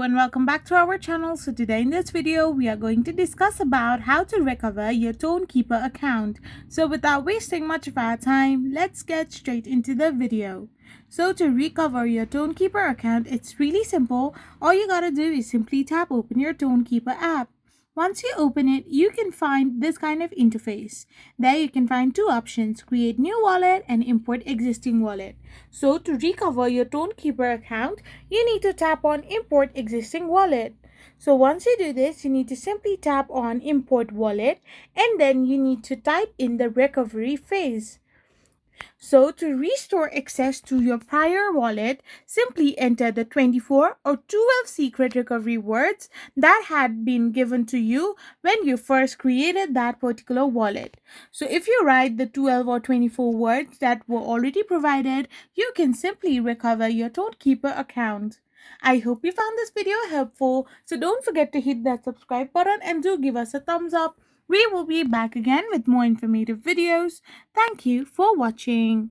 And welcome back to our channel. So today in this video we are going to discuss about how to recover your Tonkeeper account. So without wasting much of our time, let's get straight into the video. So to recover your Tonkeeper account, it's really simple. All you gotta do is simply tap open your Tonkeeper app. Once you open it, you can find this kind of interface. There you can find two options: create new wallet and import existing wallet. So to recover your Tonkeeper account, you need to tap on import existing wallet. So once you do this, you need to simply tap on import wallet and then you need to type in the recovery phase. So to restore access to your prior wallet, simply enter the 24 or 12 secret recovery words that had been given to you when you first created that particular wallet. So if you write the 12 or 24 words that were already provided, you can simply recover your Tonkeeper account. I hope you found this video helpful, so don't forget to hit that subscribe button and do give us a thumbs up. We will be back again with more informative videos. Thank you for watching.